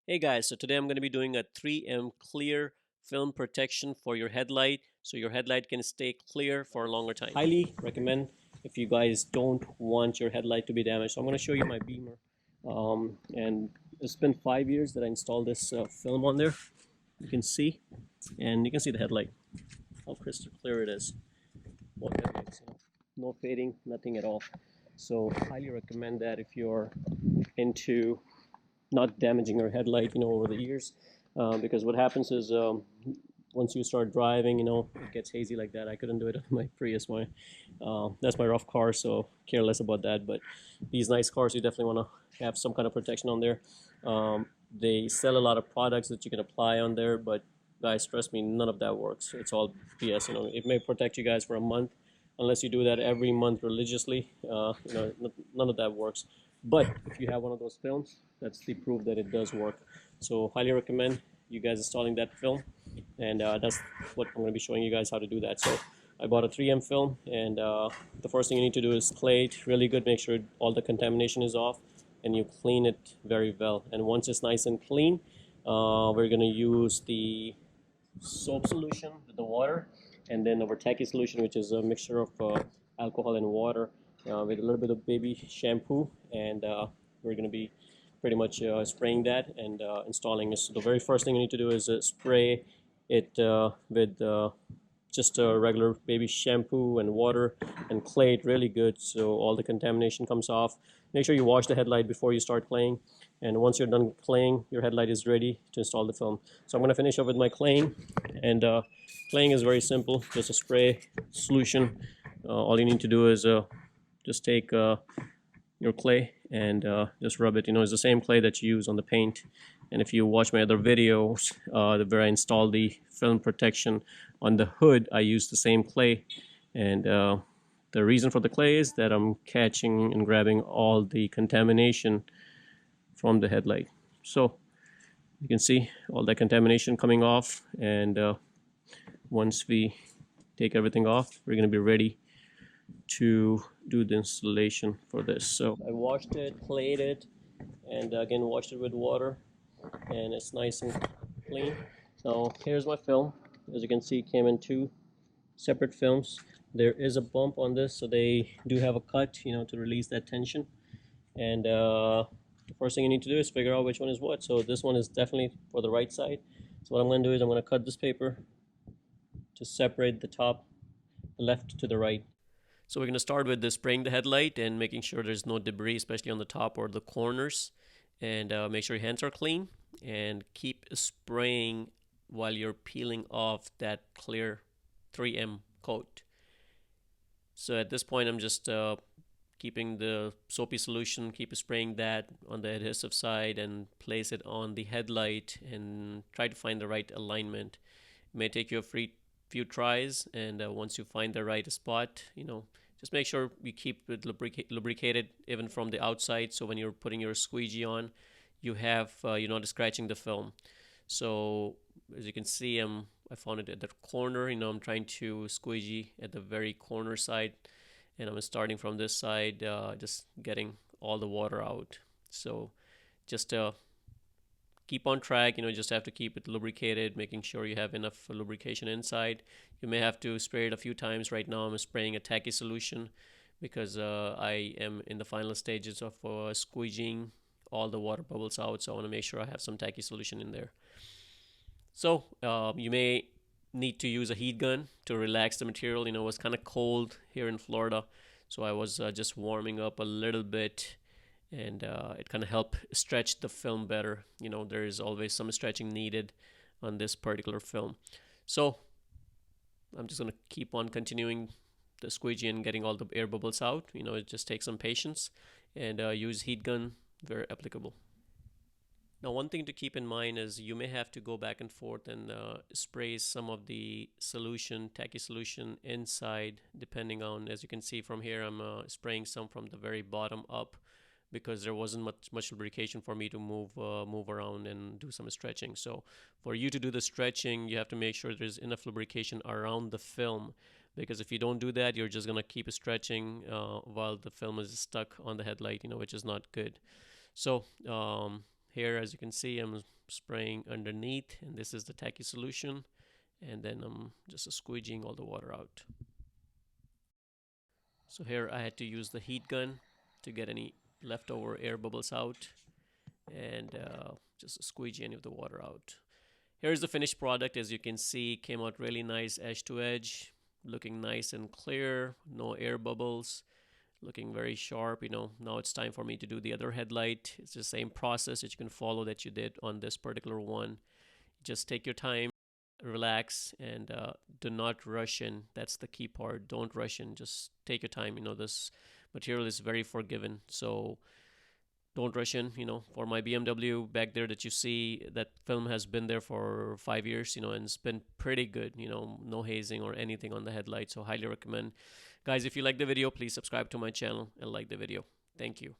Hey guys, so today I'm going to be doing a 3M clear film protection for your headlight so your headlight can stay clear for a longer time. Highly recommend if you guys don't want your headlight to be damaged. So I'm going to show you my Beamer. And it's been 5 years that I installed this film on there. You can see, and you can see the headlight, how crystal clear it is. What headlights, no fading, nothing at all. So highly recommend that if you're into not damaging your headlight, over the years, because what happens is once you start driving, it gets hazy like that. I couldn't do it on my Prius. That's my rough car, so care less about that. But these nice cars, you definitely want to have some kind of protection on there. They sell a lot of products that you can apply on there, but guys, trust me, none of that works. It's all BS. It may protect you guys for a month, unless you do that every month religiously. None of that works. But if you have one of those films, that's the proof that it does work. So highly recommend you guys installing that film, and that's what I'm going to be showing you guys how to do that. So I bought a 3M film, and the first thing you need to do is clay it really good. Make sure all the contamination is off, and you clean it very well. And once it's nice and clean, we're going to use the soap solution with the water, and then our tacky solution, which is a mixture of alcohol and water with a little bit of baby shampoo, and we're going to be pretty much spraying that and installing it. So the very first thing you need to do is spray it with just a regular baby shampoo and water, and clay it really good so all the contamination comes off. Make sure you wash the headlight before you start claying, and once you're done claying, your headlight is ready to install the film. So I'm going to finish up with my claying, and claying is very simple, just a spray solution. All you need to do is just take your clay and just rub it. It's the same clay that you use on the paint. And if you watch my other videos where I installed the film protection on the hood, I used the same clay. And the reason for the clay is that I'm catching and grabbing all the contamination from the headlight. So you can see all that contamination coming off, and once we take everything off, we're going to be ready to do the installation for this. So I washed it, clayed it, and again washed it with water, and it's nice and clean. Now here's my film. As you can see, it came in two separate films. There is a bump on this, so they do have a cut, to release that tension. And the first thing you need to do is figure out which one is what. So this one is definitely for the right side. So what I'm going to do is I'm going to cut this paper to separate the top, the left to the right. So we're going to start with spraying the headlight and making sure there's no debris, especially on the top or the corners. And make sure your hands are clean, and keep spraying while you're peeling off that clear 3M coat. So at this point, I'm just keeping the soapy solution, keep spraying that on the adhesive side, and place it on the headlight and try to find the right alignment. It may take you a few tries, and once you find the right spot, just make sure you keep it lubricated even from the outside, so when you're putting your squeegee on, you have you're not scratching the film. So as you can see, I found it at the corner. I'm trying to squeegee at the very corner side, and I'm starting from this side, just getting all the water out. So just keep on track. Just have to keep it lubricated, making sure you have enough lubrication inside. You may have to spray it a few times. Right now I'm spraying a tacky solution because I am in the final stages of squeegeeing all the water bubbles out, so I want to make sure I have some tacky solution in there. So you may need to use a heat gun to relax the material. It was kind of cold here in Florida, so I was just warming up a little bit, and it kind of helped stretch the film better. There is always some stretching needed on this particular film. So I'm just going to keep on continuing the squeegee and getting all the air bubbles out. It just takes some patience, and use heat gun, very applicable. Now, one thing to keep in mind is you may have to go back and forth and spray some of the solution, tacky solution, inside, depending on, as you can see from here, I'm spraying some from the very bottom up, because there wasn't much lubrication for me to move around and do some stretching. So for you to do the stretching, you have to make sure there's enough lubrication around the film, because if you don't do that, you're just gonna keep stretching while the film is stuck on the headlight, which is not good. So here, as you can see, I'm spraying underneath, and this is the tacky solution, and then I'm just squeegeeing all the water out. So here I had to use the heat gun to get any leftover air bubbles out, and just squeegee any of the water out. Here's the finished product. As you can see, came out really nice, edge to edge, looking nice and clear, no air bubbles, looking very sharp. Now it's time for me to do the other headlight. It's the same process that you can follow that you did on this particular one. Just take your time, relax, and do not rush in. That's the key part. Don't rush in. Just take your time. This material is very forgiving, so don't rush in. For my BMW back there that you see, that film has been there for 5 years, and it's been pretty good. No hazing or anything on the headlight, so highly recommend. Guys, if you like the video, please subscribe to my channel and like the video. Thank you.